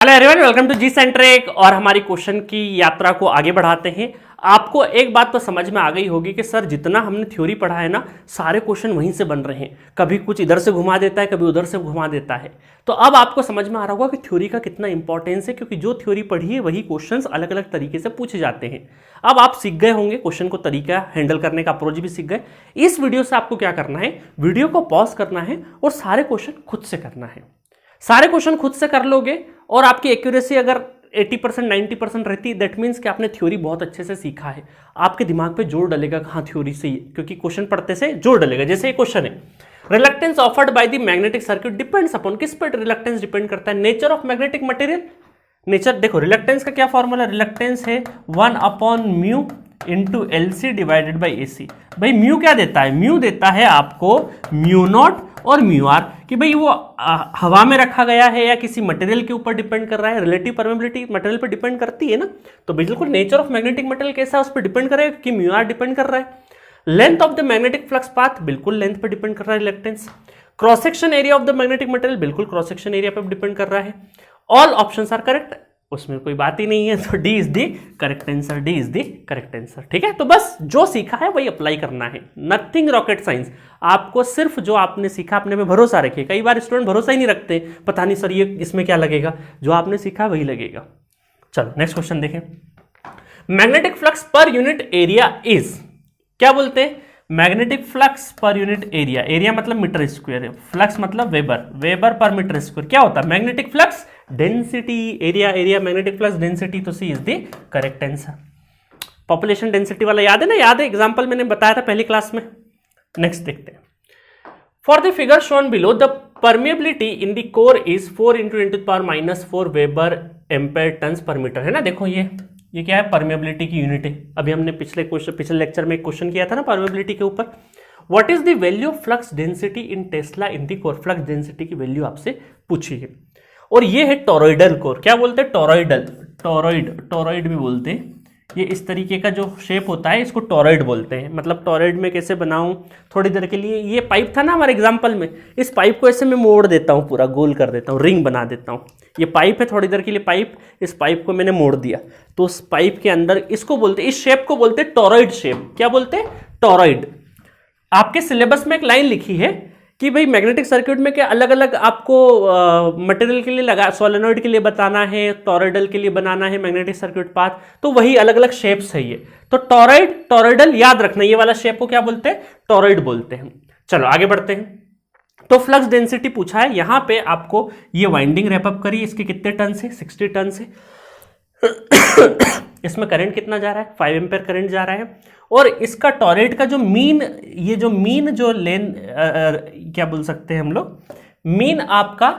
Hello everyone, welcome to G centric. और हमारी question की यात्रा को आगे बढ़ाते हैं। आपको एक बात तो समझ में आ गई होगी कि सर जितना हमने थ्योरी पढ़ा है ना, सारे क्वेश्चन वहीं से बन रहे हैं। कभी कुछ इधर से घुमा देता है, कभी उधर से घुमा देता है। तो अब आपको समझ में आ रहा होगा कि थ्योरी का कितना इंपॉर्टेंस है, क्योंकि जो थ्योरी पढ़ी है वही क्वेश्चंस अलग अलग तरीके से पूछे जाते हैं। अब आप सीख गए होंगे क्वेश्चन को, तरीका हैंडल करने का अप्रोच भी सीख गए। इस वीडियो से आपको क्या करना है, वीडियो को पॉज करना है और सारे क्वेश्चन खुद से करना है। सारे क्वेश्चन खुद से कर लोगे और आपकी एक्यूरेसी अगर 80% 90% रहती, दैट मीन्स कि आपने थ्योरी बहुत अच्छे से सीखा है। आपके दिमाग पे जोर डलेगा हाँ थ्योरी से ही, क्योंकि क्वेश्चन पढ़ते से जोर डलेगा। जैसे ये क्वेश्चन है, reluctance offered by the magnetic circuit depends upon, किस पर रिलक्टेंस डिपेंड करता है? Nature of magnetic material. Nature देखो, रिलक्टेंस का क्या फॉर्मूला, रिलक्टेंस है 1/μ into LC divided by AC। भाई म्यू क्या देता है? म्यू देता है आपको μ0 और μr, कि भाई वो हवा में रखा गया है या किसी मटेरियल के ऊपर डिपेंड कर रहा है। रिलेटिव परमेबिलिटी मटेरियल पर डिपेंड करती है ना, तो बिल्कुल नेचर ऑफ मैग्नेटिक मटेरियल कैसा है उस पर डिपेंड करेगा कि μr डिपेंड कर रहा है। Length of the magnetic flux path, बिल्कुल लेंथ पर डिपेंड कर रहा है reluctance. Cross section area of the magnetic material, बिल्कुल क्रॉस सेक्शन एरिया पर डिपेंड कर रहा है। ऑल ऑप्शंस आर करेक्ट, उसमें कोई बात ही नहीं है, तो D is the correct answer, D is the correct answer. ठीक है, तो बस जो सीखा है वही अप्लाई करना है, नथिंग रॉकेट साइंस। आपको सिर्फ जो आपने सीखा अपने में भरोसा रखिए। कई बार स्टूडेंट भरोसा ही नहीं रखते, पता नहीं सर ये इसमें क्या लगेगा, जो आपने सीखा वही लगेगा। चलो नेक्स्ट क्वेश्चन देखें। Magnetic flux per unit area is, क्या बोलते हैं? Magnetic flux per unit area, area मतलब मीटर स्क्वायर है, फ्लक्स मतलब weber, weber per metre square क्या होता है? Magnetic flux density, area area magnetic flux density, तो C is the correct answer. Population density वाला याद है ना? याद है, एग्जांपल मैंने बताया था पहली क्लास में। नेक्स्ट देखते हैं। For the figure shown below the permeability in the core is 4 × 10⁻⁴ weber ampere turns per metre, है ना? देखो ये क्या है? परमिएबिलिटी की यूनिट है। अभी हमने पिछले लेक्चर में एक क्वेश्चन किया था ना परमिएबिलिटी के ऊपर। What is the value of flux density in Tesla in the core? Flux density की वैल्यू आपसे पूछी है। और ये है टोरॉइडल कोर, क्या बोलते हैं? टोरॉइडल, टोरॉइड भी बोलते हैं। ये इस तरीके का जो शेप होता है इसको टोरॉइड बोलते हैं। मतलब टोरॉइड में कैसे बनाऊं, थोड़ी देर के लिए ये पाइप था ना हमारे एग्जांपल में, इस पाइप को ऐसे मैं मोड़ देता हूं, पूरा गोल कर देता हूं, रिंग बना देता हूं। ये पाइप है, थोड़ी देर के लिए पाइप, इस पाइप को मैंने मोड़ दिया तो उस पाइप के अंदर इसको बोलते, इस शेप को बोलते हैं टोरॉइड शेप। क्या बोलते हैं? टोरॉइड। आपके सिलेबस में एक लाइन लिखी है कि भाई मैग्नेटिक सर्किट में क्या अलग अलग आपको मटेरियल के लिए लगा, सोलेनॉइड के लिए बताना है, टोरॉइडल के लिए बनाना है मैग्नेटिक सर्किट पाथ, तो वही अलग अलग शेप्स है ये। तो टोरॉइड, टोरॉइडल याद रखना, ये वाला शेप को क्या बोलते हैं? टोरॉइड बोलते हैं। चलो आगे बढ़ते हैं। तो फ्लक्स डेंसिटी पूछा है, यहां पे आपको ये वाइंडिंग रैप अप करी, इसके कितने टन से? 60 टन से। इसमें करंट कितना जा रहा है? 5 एम्पेयर करंट जा रहा है। और इसका टॉरॉइड का जो मीन, ये जो मीन जो लेंथ, क्या बोल सकते हैं हम लोग, मीन आपका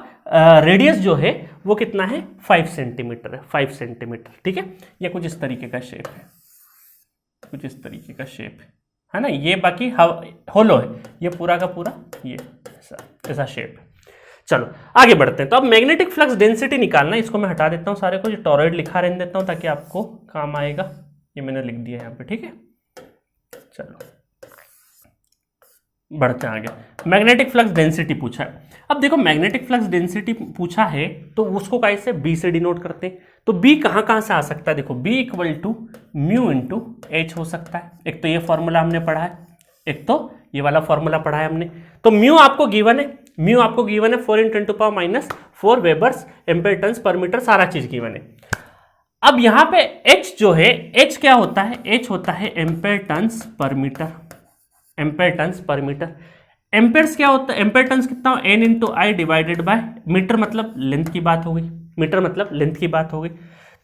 रेडियस जो है वो कितना है? 5 सेंटीमीटर है, 5 सेंटीमीटर। ठीक है, ये कुछ इस तरीके का शेप है, कुछ इस तरीके का शेप है ना। ये बाकी होलो है, ये पूरा का पूरा ये ऐसा शेप है। चलो आगे बढ़ते हैं। तो अब मैग्नेटिक फ्लक्स डेंसिटी निकालना, इसको मैं हटा देता हूं सारे को, जो टॉरॉइड लिखा रहने देता हूं ताकि आपको काम आएगा। ये मैंने लिख दिया यहाँ पे, ठीक है। चलो बढ़ते हैं आगे। मैग्नेटिक फ्लक्स डेंसिटी पूछा है। अब देखो मैग्नेटिक फ्लक्स डेंसिटी पूछा है तो उसको कैसे? बी से डिनोट करते हैं। तो बी कहां कहां से आ सकता है? देखो B equal to mu into H हो सकता है। एक तो ये फॉर्मूला हमने पढ़ा है, एक तो ये वाला फॉर्मूला पढ़ा है हमने। तो म्यू आपको गिवन है, म्यू आपको गिवन है 4 × 10⁻⁴ Weber's ampere turns per metre, सारा चीज गिवन है। अब यहां पे H जो है, H क्या होता है? H होता है ampere turns per metre, ampere turns per metre. Amperes क्या होता है? एम्पेयर टन्स कितना? N × I divided by metre, मतलब लेंथ की बात हो गई, मीटर मतलब लेंथ की बात हो गई।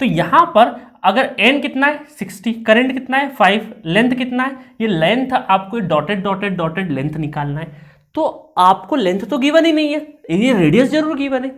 तो यहां पर अगर N कितना है? 60, करंट कितना है? 5, लेंथ कितना है? ये लेंथ आपको डॉटेड लेंथ निकालना है। तो आपको लेंथ तो गिवन ही नहीं है, ये रेडियस जरूर गिवन है।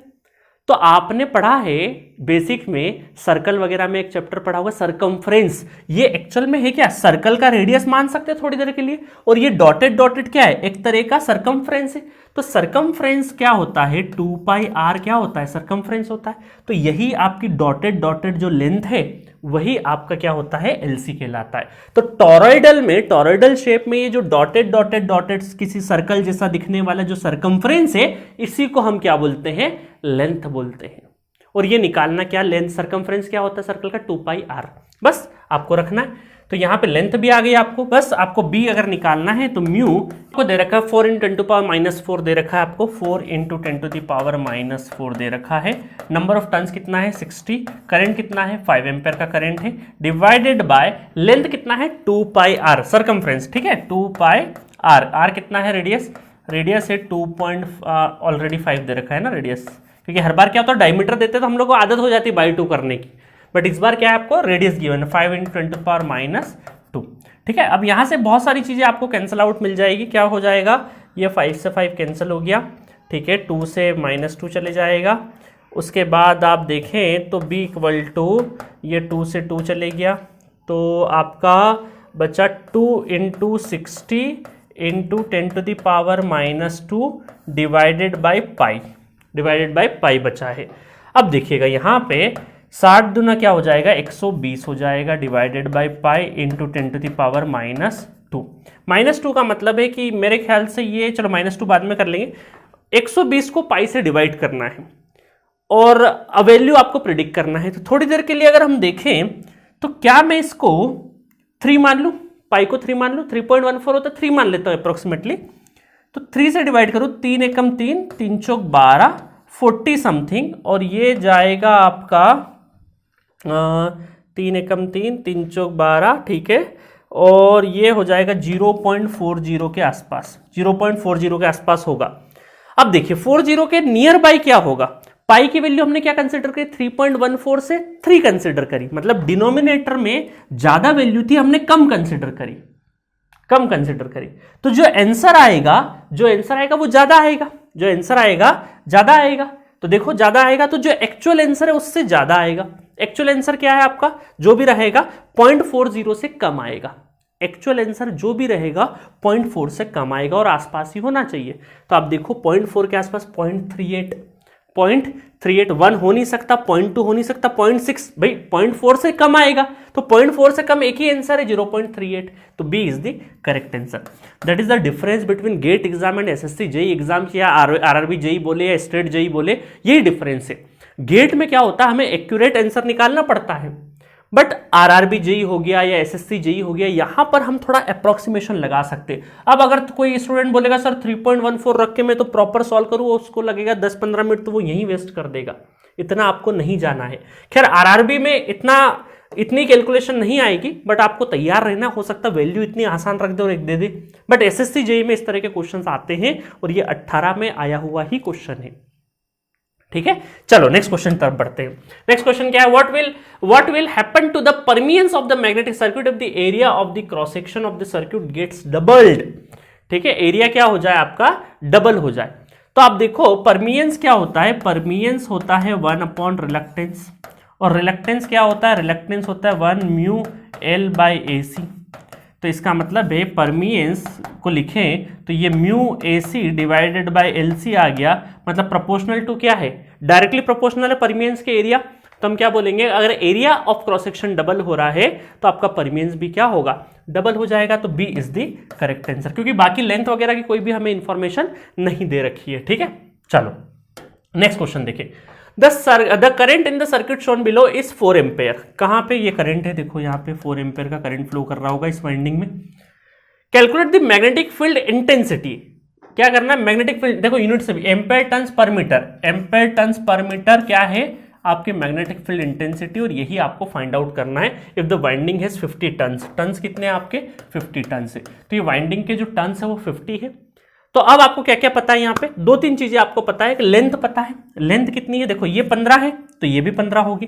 तो आपने पढ़ा है बेसिक में, सर्कल वगैरह में एक चैप्टर पढ़ा हुआ सरकमफ्रेंस। ये एक्चुअल में है क्या? सर्कल का रेडियस मान सकते हैं थोड़ी देर के लिए। और ये डॉटेड क्या है? एक तरह का सरकमफ्रेंस है। तो सरकमफ्रेंस क्या होता है? 2πr क्या होता है? सरकमफ्रेंस होता है। तो यही आपकी डॉटेड जो लेंथ है वही आपका क्या होता है? एलसी कहलाता है। तो टॉरॉइडल में, टॉरॉइडल शेप में ये जो डॉटेड किसी सर्कल जैसा दिखने वाला जो सरकमफ्रेंस है, इसी को हम क्या बोलते हैं? लेंथ बोलते हैं। और ये निकालना क्या, लेंथ सर्कमफ्रेंस क्या होता है सर्कल का, 2πr, बस आपको रखना है। तो यहाँ पे लेंथ भी आ गई आपको, बस आपको b अगर निकालना है तो म्यू को दे रखा है 4 × 10⁻⁻⁴ दे रखा है आपको, 4 × 10⁻⁻⁴ दे रखा है। नंबर ऑफ टर्न्स कितना है 60, करंट कितना है 5 एम्पेयर का करंट है, डिवाइडेड बाय लेंथ कितना है 2πr सर्कमफ्रेंस, ठीक है 2πr, r कितना है रेडियस, रेडियस है 2 ऑलरेडी 5 दे रखा है ना रेडियस, क्योंकि हर बार क्या होता है डायमीटर देते तो हम लोग को आदत हो जाती है बाई 2 करने की, बट इस बार क्या है आपको रेडियस गिवन है 5 × 10⁻⁻², ठीक है। अब यहाँ से बहुत सारी चीज़ें आपको कैंसिल आउट मिल जाएगी, क्या हो जाएगा, ये 5 से 5 कैंसिल हो गया, ठीक है, 2 से -2 चले जाएगा। उसके बाद आप देखें तो b = ये 2 से 2 चले गया, तो आपका बचा 2 × 60 × 10⁻⁻² डिवाइडेड बाय पाई बचा है। अब देखिएगा यहाँ पे 60 दूना क्या हो जाएगा 120 हो जाएगा, डिवाइडेड बाय पाई इंटू 10⁻²। -2 का मतलब है कि मेरे ख्याल से ये, चलो -2 बाद में कर लेंगे, 120 को पाई से डिवाइड करना है और वैल्यू आपको प्रिडिक्ट करना है। तो थोड़ी देर के लिए अगर हम देखें तो क्या मैं इसको 3 मान लूँ, पाई को 3 मान लूँ, 3.14 होता है, 3 मान लेता हूँ अप्रोक्सीमेटली। तो 3 से डिवाइड करूँ, 3 एकम 3, 3 चौक 12, 40 समथिंग, और ये जाएगा आपका 3 एकम 3, 3 चौक 12, ठीक है, और ये हो जाएगा 0.40 के आसपास, 0.40 के आसपास होगा। अब देखिए 40 के नियर बाई क्या होगा, पाई की वैल्यू हमने क्या कंसिडर करी, 3.14 से 3 कंसिडर करी, मतलब डिनोमिनेटर में ज्यादा वैल्यू थी, हमने कम कंसिडर करी। तो जो आंसर आएगा वो ज्यादा आएगा, तो देखो ज्यादा आएगा, तो जो एक्चुअल आंसर है उससे ज्यादा आएगा। एक्चुअल आंसर क्या है आपका, जो भी रहेगा 0.40 से कम आएगा। एक्चुअल आंसर जो भी रहेगा 0.4 से कम आएगा और आसपास ही होना चाहिए। तो आप देखो 0.4 के आसपास 0.38, 1 हो नहीं सकता, 0.2 हो नहीं सकता, 0.6, भाई 0.4 से कम आएगा, तो 0.4 से कम एक ही आंसर है 0.38, तो B is the correct answer. That is the difference between GATE exam and SSC JE exam, या आरआरबी जेई बोले या स्टेट जेई बोले, यही डिफरेंस है। गेट में क्या होता है, हमें एक्यूरेट आंसर निकालना पड़ता है, बट आरआरबी जेई हो गया या एसएससी जेई हो गया, यहां पर हम थोड़ा अप्रोक्सीमेशन लगा सकते हैं। अब अगर कोई स्टूडेंट बोलेगा सर 3.14 रख के मैं तो प्रॉपर सॉल्व करूं, उसको लगेगा 10-15 मिनट, तो वो यहीं वेस्ट कर देगा, इतना आपको नहीं जाना है। खैर आरआरबी में इतनी कैलकुलेशन नहीं आएगी, बट आपको तैयार रहना, हो सकता वैल्यू इतनी आसान रख दे और एक दे दे, बट एसएससी जेई में इस तरह के क्वेश्चन आते हैं और ये 18 में आया हुआ ही क्वेश्चन है, ठीक है। चलो नेक्स्ट क्वेश्चन तरफ बढ़ते हैं। नेक्स्ट क्वेश्चन क्या है, what will happen to the permeance of the magnetic circuit if the area of the cross section of the circuit gets doubled, ठीक है, एरिया क्या हो जाए आपका डबल हो जाए। तो आप देखो परमियंस क्या होता है, परमियंस होता है 1/रिलक्टेंस, और रिलक्टेंस क्या होता है, रिलक्टेंस होता है 1μL/AC। तो इसका मतलब है परमियंस को लिखें तो ये μAC डिवाइडेड बाय LC आ गया, मतलब प्रोपोर्शनल टू क्या है, डायरेक्टली प्रोपोर्शनल है परमियंस के एरिया। तो हम क्या बोलेंगे, अगर area of cross section double हो रहा है तो आपका परमियंस भी क्या होगा, डबल हो जाएगा। तो B is the correct answer, क्योंकि बाकी लेंथ वगैरह की कोई भी हमें इंफॉर्मेशन नहीं दे रखी है, ठीक है। चलो नेक्स्ट क्वेश्चन देखिए, the current in the circuit shown below is 4 ampere. कहां पे ये करंट है, देखो यहाँ पे 4 एम्पेयर का करंट फ्लो कर रहा होगा इस वाइंडिंग में। Calculate the magnetic field intensity, क्या करना है, मैग्नेटिक फील्ड देखो यूनिट से भी, ampere turns per metre, ampere turns per metre क्या है आपके मैग्नेटिक फील्ड इंटेंसिटी, और यही आपको फाइंड आउट करना है if the winding has 50 turns. Turns कितने आपके 50 टर्न्स है, तो ये वाइंडिंग के जो टर्न्स है वो 50 है। तो अब आपको क्या क्या पता है, यहाँ पे 2-3 चीजें आपको पता है कि लेंथ पता है, लेंथ कितनी है, देखो ये 15 है तो ये भी 15 होगी,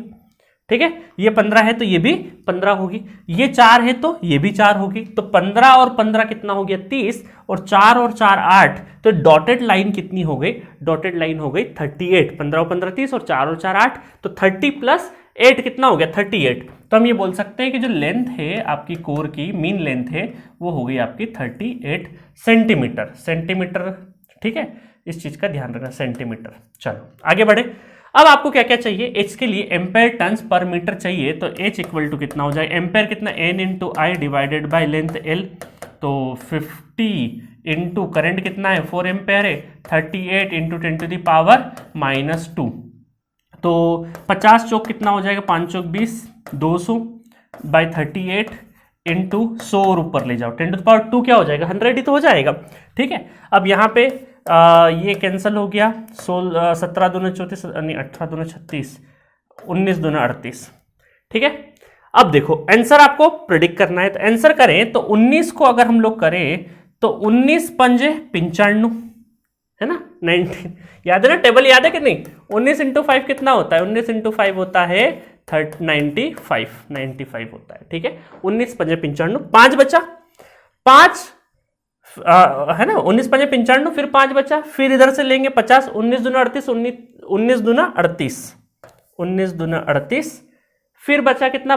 ठीक है, ये 15 है तो ये भी 15 होगी, ये 4 है तो ये भी 4 होगी, तो 15 और 15 कितना हो गया 30, और 4 और 4 8, तो डॉटेड लाइन कितनी हो गई, डॉटेड लाइन हो गई 38, 15 और 15 30 और 4 और 4 8, तो 30 + 8 कितना हो गया 38। तो हम ये बोल सकते हैं कि जो लेंथ है आपकी कोर की, मीन लेंथ है वो हो गई आपकी 38 सेंटीमीटर, ठीक है, इस चीज का ध्यान रखना, सेंटीमीटर। चलो आगे बढ़े, अब आपको क्या क्या चाहिए, एच के लिए एम्पेयर टर्न्स पर मीटर चाहिए, तो एच इक्वल टू कितना हो जाए, एम्पेयर कितना N × I divided by length L, तो 50 इंटू करंट कितना है 4 एम्पेयर है, 38 × 10⁻⁻², तो 50 चौक कितना हो जाएगा, 5 चौक 20, 200 बाई 38 इंटू 100 और ऊपर ले जाओ 10⁻2 क्या हो जाएगा, 100 ही तो हो जाएगा। ठीक है, अब यहाँ पे ये कैंसिल हो गया, 17 दूना 34 नहीं 18 दूना 36, 19 दूना 38। ठीक है, अब देखो आंसर आपको प्रिडिक्ट करना है, तो आंसर करें तो 19 को अगर हम लोग करें तो 19 पंजे 95 है ना, 19 याद है ना, टेबल याद है कि नहीं, 19 इंटू 5 कितना होता है, 19 इंटू 5 होता है 95 होता है। ठीक है, 19 पंजे 95, 5 बचा, 5 है ना, 19 पंजे 95, फिर 5 बचा, फिर इधर से लेंगे 50, 19 दूना 38, 19 दूना 38, 19 दूना 38, फिर बचा कितना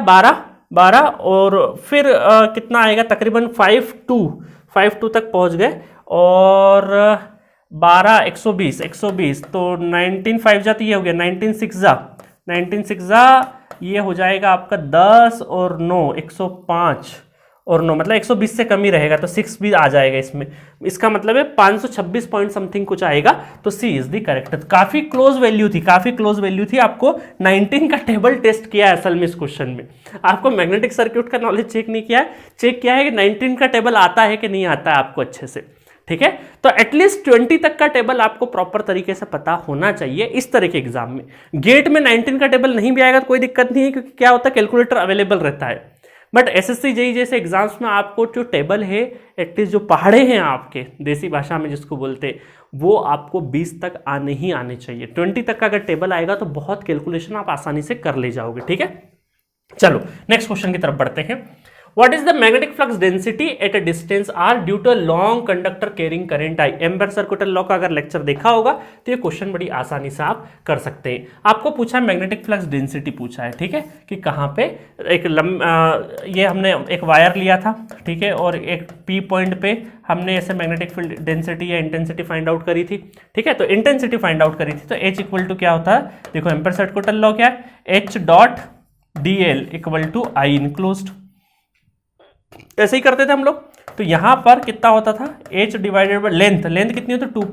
12 और फिर कितना आएगा तकरीबन 52 तक पहुंच गए, और 12 120 तो 19 5 जा तो ये हो गया 19 6 जा ये हो जाएगा आपका 10 और 9 105 और 9 मतलब 120 से कम ही रहेगा, तो 6 भी आ जाएगा इसमें, इसका मतलब है 526 पॉइंट समथिंग कुछ आएगा, तो सी इज द करेक्ट। काफी क्लोज वैल्यू थी, आपको 19 का टेबल टेस्ट किया है असल में इस क्वेश्चन में, आपको मैग्नेटिक सर्किट का नॉलेज चेक नहीं किया है, चेक किया है कि 19 का टेबल आता है कि नहीं आता है आपको अच्छे से। ठीक है, तो एटलीस्ट 20 तक का टेबल आपको प्रॉपर तरीके से पता होना चाहिए इस तरह के एग्जाम में। गेट में 19 का टेबल नहीं भी आएगा तो कोई दिक्कत नहीं है, क्योंकि क्या होता है कैलकुलेटर अवेलेबल रहता है, बट एसएससी जेईई जैसे एग्जाम्स में आपको जो टेबल है एटलीस्ट जो पहाड़े हैं आपके देसी भाषा में जिसको बोलते हैं, वो आपको 20 तक आने ही आने चाहिए। 20 तक का अगर टेबल आएगा तो बहुत कैलकुलेशन आप आसानी से कर ले जाओगे। ठीक है, चलो नेक्स्ट क्वेश्चन की तरफ बढ़ते हैं। What is the magnetic flux density at a distance r due to a long conductor carrying current I? Ampere circuital law का अगर लेक्चर देखा होगा तो ये क्वेश्चन बड़ी आसानी से आप कर सकते हैं। आपको पूछा है मैग्नेटिक फ्लक्स डेंसिटी पूछा है, ठीक है, कि कहाँ पे एक ये हमने एक वायर लिया था, ठीक है, और एक पी पॉइंट पे हमने ऐसे मैग्नेटिक फील्ड डेंसिटी या इंटेंसिटी फाइंड आउट करी थी। ठीक है, तो इंटेंसिटी फाइंड आउट करी थी, तो H इक्वल टू क्या होता है, देखो एम्पेयर सर्किटल लॉ क्या है, H dot D L equal to I enclosed, ऐसे ही करते थे हम लोग। तो यहां पर कितना होता था, h डिवाइडेड बाय लेंथ कितनी होती, 2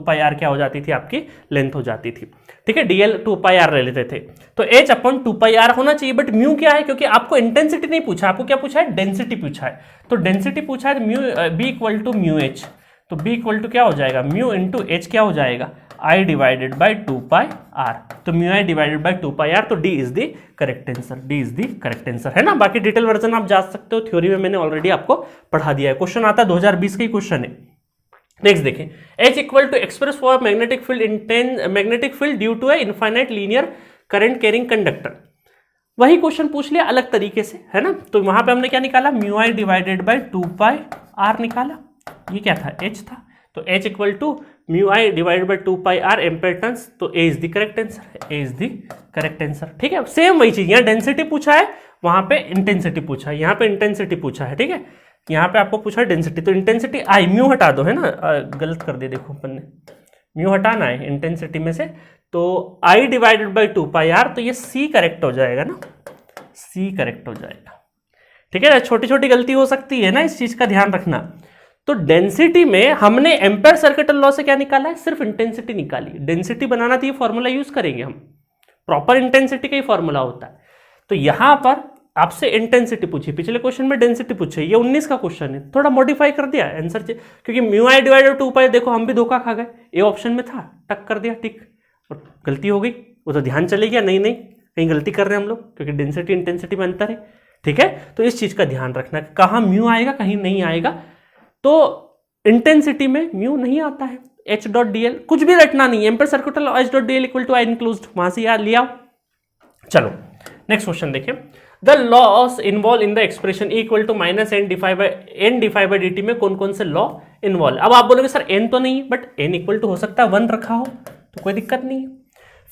पाई आर क्या हो जाती थी, आपकी लेंथ हो जाती थी। ठीक है, dl 2 पाई आर ले लेते थे, तो h अपॉन 2 पाई आर होना चाहिए, बट म्यू क्या है, क्योंकि आपको इंटेंसिटी नहीं पूछा, आपको क्या पूछा है, डेंसिटी पूछा है, तो डेंसिटी पूछा है, mu b equal to mu H, तो b इक्वल टू क्या हो जाएगा, म्यू इंटू एच क्या हो जाएगा, I divided by 2 pi r, तो mu I divided by 2 pi r, तो D is the correct answer, D is the correct answer, है ना। बाकी डिटेल वर्जन आप जा सकते हो, थ्योरी में मैंने ऑलरेडी आपको पढ़ा दिया है, क्वेश्चन आता है 2020 का ही क्वेश्चन है। नेक्स्ट देखें, H equal to express for magnetic field due to a infinite linear current carrying conductor, वही क्वेश्चन पूछ लिया अलग तरीके से, है ना। तो वहां पे हमने क्या निकाला, mu I divided by 2 pi R निकाला, ये क्या था, H था, तो H equal to mu I divided by 2 pi R ampere turns, तो A is the correct answer, A is the correct answer. ठीक है, सेम वही चीज, यहाँ डेंसिटी पूछा है, वहां पे इंटेंसिटी पूछा है, यहाँ पे इंटेंसिटी पूछा है। ठीक है, यहाँ पे आपको पूछा है डेंसिटी, तो इंटेंसिटी आई, म्यू हटा दो, है ना, गलत कर दिया देखो अपन ने, म्यू हटाना है इंटेंसिटी में से, तो आई डिवाइडेड बाई 2 पाई आर, तो ये C करेक्ट हो जाएगा ना, C करेक्ट हो जाएगा। ठीक है, छोटी छोटी गलती हो सकती है ना, इस चीज का ध्यान रखना। तो डेंसिटी में हमने एम्पेयर सर्किटल लॉ से क्या निकाला है, सिर्फ इंटेंसिटी निकाली, डेंसिटी बनाना तो ये फॉर्मूला यूज करेंगे हम, प्रॉपर इंटेंसिटी का ही फॉर्मूला होता है। तो यहां पर आपसे इंटेंसिटी पूछी, पिछले क्वेश्चन में डेंसिटी पूछी, ये 19 का क्वेश्चन है, थोड़ा मॉडिफाई कर दिया आंसर, क्योंकि म्यू आई डिवाइडेड 2 पाई, देखो हम भी धोखा खा गए, ए ऑप्शन में था, टक कर दिया टिक, और गलती हो गई, वो तो ध्यान चले गया, नहीं कहीं गलती कर रहे हैं हम लोग, क्योंकि डेंसिटी इंटेंसिटी में अंतर है। ठीक है, तो इस चीज का ध्यान रखना, कहाँ म्यू आएगा कहीं नहीं आएगा, तो इंटेंसिटी में म्यू नहीं आता है, H डॉट डी एल कुछ भी रटना नहीं है, ampere circuital H dot D L equal to I enclosed, वहां से याद लिया। चलो नेक्स्ट क्वेश्चन देखें, the laws involved in the expression equal to minus N D phi by D T में कौन कौन से लॉ इन्वॉल्व। अब आप बोलोगे सर n तो नहीं, बट n इक्वल टू हो सकता है 1 रखा हो तो कोई दिक्कत नहीं है।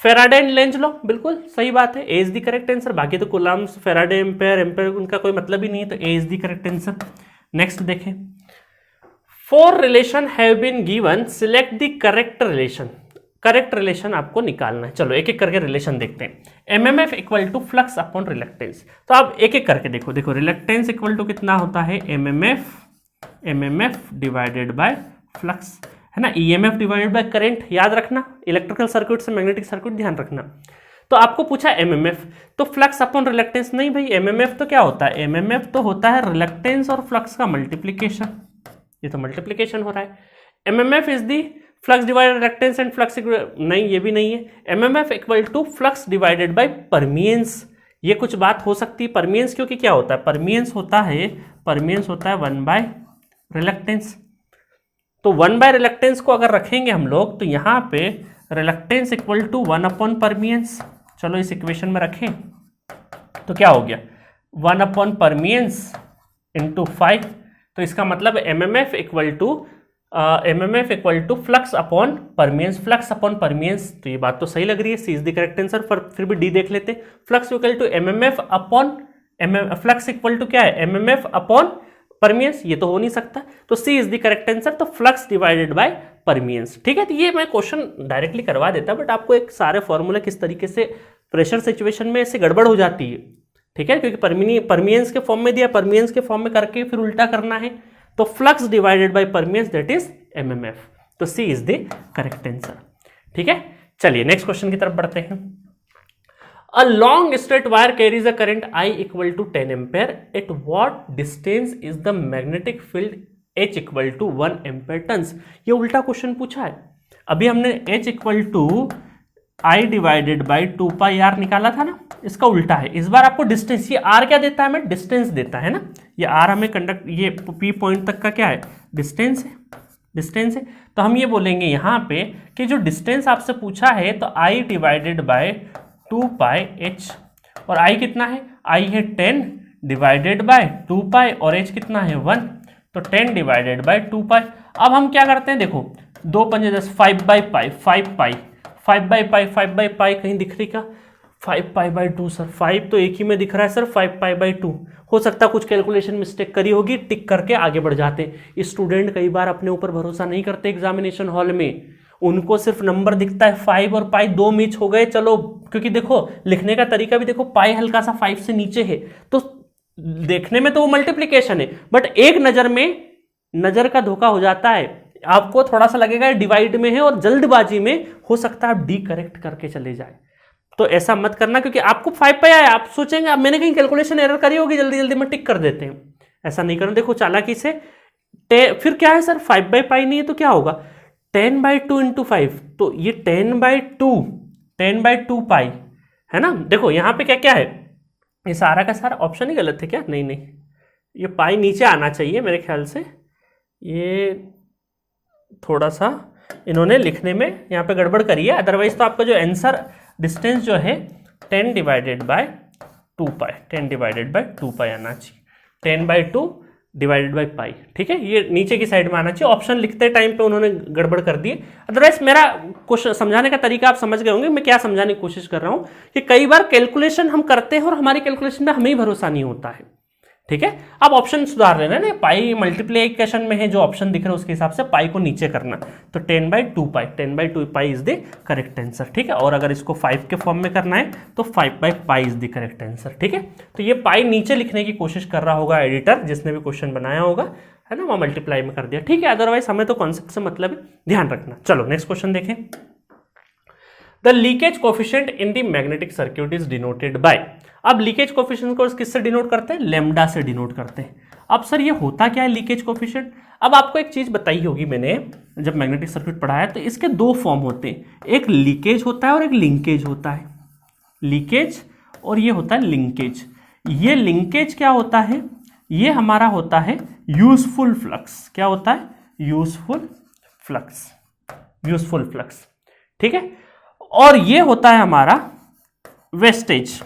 फेराडे एंड लेंज लॉ, बिल्कुल सही बात है, A is the correct answer, बाकी तो कूलम्ब्स, फेराडे, एम्पेयर उनका कोई मतलब ही नहीं है, तो A is the correct answer. Next देखें, 4 relation have been given, select the correct relation, correct relation आपको निकालना है। चलो एक एक करके रिलेशन देखते हैं। MMF equal to flux upon reluctance, तो आप एक एक करके देखो रिलक्टेंस इक्वल टू कितना होता है, एमएमएफ डिवाइडेड बाय फ्लक्स, है ना, ईएमएफ डिवाइडेड बाय करंट, याद रखना, इलेक्ट्रिकल सर्किट से मैग्नेटिक सर्किट ध्यान रखना। तो आपको पूछा एमएमएफ, तो फ्लक्स अपॉन रिलक्टेंस, नहीं भाई एमएमएफ तो क्या होता है, एमएमएफ तो होता है रिलक्टेंस और फ्लक्स का मल्टीप्लीकेशन, ये तो मल्टीप्लीकेशन हो रहा है। MMF is the flux divided reluctance and flux, नहीं ये भी नहीं है। MMF equal to flux divided by permeance, ये कुछ बात हो सकती है परमियंस, क्योंकि क्या होता है परमियंस होता है 1 बाय रिलक्टेंस। तो 1 बाय रिलक्टेंस को अगर रखेंगे हम लोग तो यहाँ पे reluctance equal to 1 upon permeance, चलो इस इक्वेशन में रखें तो क्या हो गया 1 अपॉन परमियंस इंटू 5, तो इसका मतलब MMF equal to flux upon permeance, flux upon permeance. तो ये बात तो सही लग रही है, C is the correct answer, पर फिर भी डी देख लेते। Flux equal to MMF upon flux equal to क्या है एमएमएफ अपॉन परमियंस, ये तो हो नहीं सकता, तो C is the correct answer, तो फ्लक्स डिवाइडेड बाय परमियंस। ठीक है, तो ये मैं क्वेश्चन डायरेक्टली करवा देता, बट आपको एक सारे फॉर्मूला किस तरीके से प्रेशर सिचुएशन में ऐसे गड़बड़ हो जाती है, ठीक है, क्योंकि परमियंस के फॉर्म में दिया, परमियंस के फॉर्म में करके फिर उल्टा करना है, तो flux divided by परमियंस that is MMF, तो C is the correct answer. ठीक है, चलिए नेक्स्ट क्वेश्चन की तरफ बढ़ते हैं। A long straight wire carries a current I equal to 10 ampere. At what distance is the magnetic field H equal to 1 ampere turns? ये उल्टा क्वेश्चन पूछा है। अभी हमने H equal to I divided by 2 pi R निकाला था ना, इसका उल्टा है। इस बार आपको डिस्टेंस, ये R क्या देता है हमें, डिस्टेंस देता है ना, ये R हमें कंडक्ट, ये P पॉइंट तक का क्या है डिस्टेंस है, डिस्टेंस है। तो हम ये बोलेंगे यहाँ पे कि जो डिस्टेंस आपसे पूछा है तो I divided bye 2 pi h, और I कितना है, I है 10 डिवाइडेड बाय 2 पाई और h कितना है 1, तो 10 डिवाइडेड बाय 2 पाई। अब हम क्या करते हैं, देखो 2 पंजे 10, 5 by pi, 5 pi, 5 by pi, 5 by pi कहीं दिख रही का, 5 पाई बाई 2 सर, 5 तो एक ही में दिख रहा है सर, 5 पाई बाई 2 हो सकता है कुछ कैलकुलेशन मिस्टेक करी होगी, टिक करके आगे बढ़ जाते। स्टूडेंट कई बार अपने ऊपर भरोसा नहीं करते एग्जामिनेशन हॉल में, उनको सिर्फ नंबर दिखता है 5 और पाई 2 मैच हो गए, चलो, क्योंकि देखो लिखने का तरीका भी देखो, पाई हल्का सा 5 से नीचे है तो देखने में तो वो मल्टीप्लिकेशन है, बट एक नजर में नजर का धोखा हो जाता है, आपको थोड़ा सा लगेगा डिवाइड में है और जल्दबाजी में हो सकता है आप डी करेक्ट करके चले जाए। तो ऐसा मत करना, क्योंकि आपको 5 पाई आया, आप सोचेंगे अब मैंने कहीं कैलकुलेशन एरर करी होगी, जल्दी जल्दी में टिक कर देते हैं, ऐसा नहीं करना। देखो चालाकी से फिर क्या है सर, 5 बाई पाई नहीं है तो क्या होगा 10 बाई 2 इंटू 5, तो ये 10 बाई 2 पाई है ना। देखो यहाँ पे क्या क्या है, ये सारा का सारा ऑप्शन ही गलत है क्या, नहीं नहीं, ये पाई नीचे आना चाहिए मेरे ख्याल से, ये थोड़ा सा इन्होंने लिखने में यहाँ पे गड़बड़ करी है, अदरवाइज तो आपका जो आंसर डिस्टेंस जो है 10 divided by 2 pi, 10 divided by 2 पाई आना चाहिए, 10 बाई 2 डिवाइडेड बाई पाई। ठीक है, ये नीचे की साइड में आना चाहिए, ऑप्शन लिखते टाइम पे उन्होंने गड़बड़ कर दी। अदरवाइज मेरा क्वेश्चन समझाने का तरीका आप समझ गए होंगे, मैं क्या समझाने की कोशिश कर रहा हूं कि कई बार कैलकुलेशन हम करते हैं और हमारी कैलकुलेशन में हमें ही भरोसा नहीं होता है। ठीक है, अब ऑप्शन सुधार लेना ना, पाई मल्टीप्लिकेशन में है जो ऑप्शन दिख रहा है उसके हिसाब से पाई को नीचे करना, तो 10 by 2 pi, 10 by 2 pi is the correct answer. ठीक है, और अगर इसको 5 के फॉर्म में करना है तो 5 by pi is the correct answer. ठीक है, तो ये पाई नीचे लिखने की कोशिश कर रहा होगा एडिटर जिसने भी क्वेश्चन बनाया होगा, है ना, वहाँ मल्टीप्लाई में कर दिया। ठीक है, अदरवाइज हमें तो कॉन्सेप्ट से मतलब है, ध्यान रखना। चलो नेक्स्ट क्वेश्चन देखें। The leakage coefficient in the magnetic circuit is denoted by, अब लीकेज कोफिशिएंट को किससे डिनोट करते हैं, लैम्डा से डिनोट करते हैं। अब सर ये होता क्या है लीकेज कोफिशिएंट, अब आपको एक चीज बताई होगी मैंने जब मैग्नेटिक सर्किट पढ़ाया, तो इसके दो फॉर्म होते हैं, एक लीकेज होता है और एक लिंकेज होता है, लीकेज और ये होता है लिंकेज। ये लिंकेज क्या होता है, ये हमारा होता है यूजफुल फ्लक्स, क्या होता है यूजफुल फ्लक्स, यूजफुल फ्लक्स। ठीक है, और ये होता है हमारा वेस्टेज,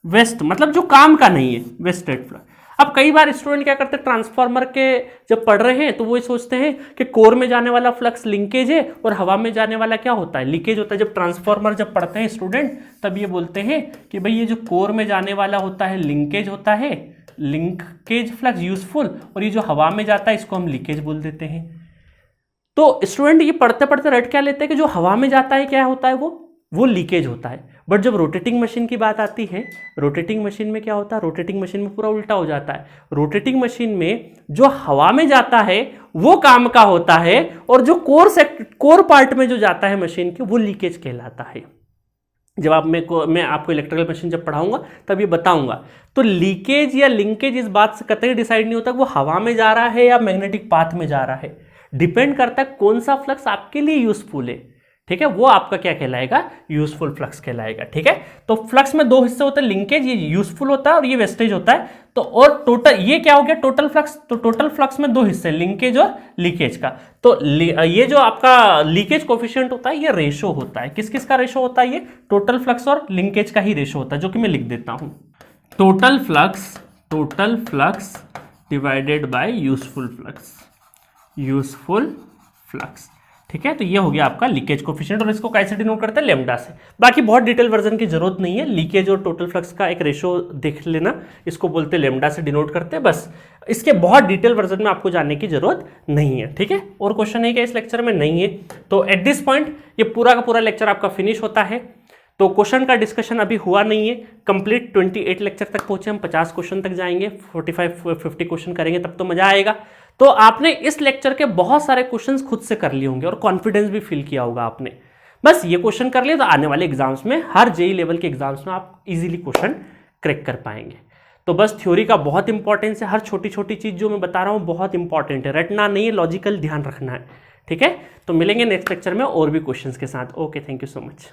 वेस्ट मतलब जो काम का नहीं है, वेस्टेज फ्लक्स। अब कई बार स्टूडेंट क्या करते हैं, ट्रांसफार्मर के जब पढ़ रहे हैं तो वो सोचते हैं कि कोर में जाने वाला फ्लक्स लिंकेज है और हवा में जाने वाला क्या होता है, लीकेज होता है। जब ट्रांसफार्मर जब पढ़ते हैं स्टूडेंट तब ये बोलते हैं कि भाई ये जो कोर में जाने वाला होता है लिंकेज होता है, लिंकेज फ्लक्स यूजफुल, और ये जो हवा में जाता है इसको हम लीकेज बोल देते हैं। तो स्टूडेंट ये पढ़ते पढ़ते रट क्या लेते हैं कि जो हवा में जाता है क्या होता है, वो वो लीकेज होता है। बट जब रोटेटिंग मशीन की बात आती है, रोटेटिंग मशीन में क्या होता है, रोटेटिंग मशीन में पूरा उल्टा हो जाता है। रोटेटिंग मशीन में जो हवा में जाता है वो काम का होता है, और जो कोर पार्ट में जो जाता है मशीन के, वो लीकेज कहलाता है। जब मैं आपको इलेक्ट्रिकल मशीन जब पढ़ाऊंगा तब ये बताऊंगा। तो लीकेज या लिंकेज इस बात से कतई डिसाइड नहीं होता कि वो हवा में जा रहा है या मैग्नेटिक पाथ में जा रहा है। डिपेंड करता है कौन सा फ्लक्स आपके लिए यूजफुल है, ठीक है, वो आपका क्या कहलाएगा, यूजफुल फ्लक्स कहलाएगा। ठीक है, तो फ्लक्स में दो हिस्से होते हैं, लिंकेज ये यूजफुल होता है और ये वेस्टेज होता है। तो और टोटल ये क्या हो गया, टोटल फ्लक्स। तो टोटल फ्लक्स में दो हिस्से, लिंकेज और लीकेज का। तो ये जो आपका लीकेज कोफिशिएंट होता है, ये रेशो होता है। किस किस का रेशो होता है, ये टोटल फ्लक्स और लिंकेज का ही रेशो होता है, जो कि मैं लिख देता हूं। Total flux divided bye useful flux. ठीक है, तो ये हो गया आपका लीकेज कोफिशिएंट, और इसको कैसे डिनोट करते हैं, लेमडा से। बाकी बहुत डिटेल वर्जन की जरूरत नहीं है, लीकेज और टोटल फ्लक्स का एक रेशो देख लेना, इसको बोलते हैं लेमडा से डिनोट करते हैं, बस। इसके बहुत डिटेल वर्जन में आपको जानने की जरूरत नहीं है। ठीक है, और क्वेश्चन है क्या इस लेक्चर में, नहीं है। तो एट दिस पॉइंट ये पूरा का पूरा लेक्चर आपका फिनिश होता है। तो क्वेश्चन का डिस्कशन अभी हुआ नहीं है, कंप्लीट 28 लेक्चर तक पहुंचे हम, 50 क्वेश्चन तक जाएंगे, 45-50 क्वेश्चन करेंगे, तब तो मजा आएगा। तो आपने इस लेक्चर के बहुत सारे क्वेश्चंस खुद से कर लिए होंगे और कॉन्फिडेंस भी फील किया होगा आपने। बस ये क्वेश्चन कर लिए तो आने वाले एग्जाम्स में, हर जेई लेवल के एग्जाम्स में आप इजीली क्वेश्चन क्रैक कर पाएंगे। तो बस थ्योरी का बहुत इंपॉर्टेंस है, हर छोटी छोटी चीज जो मैं बता रहा हूँ बहुत इंपॉर्टेंट है, रटना नहीं है, लॉजिकल ध्यान रखना है। ठीक है, तो मिलेंगे नेक्स्ट लेक्चर में और भी क्वेश्चंस के साथ। Okay, thank you so much.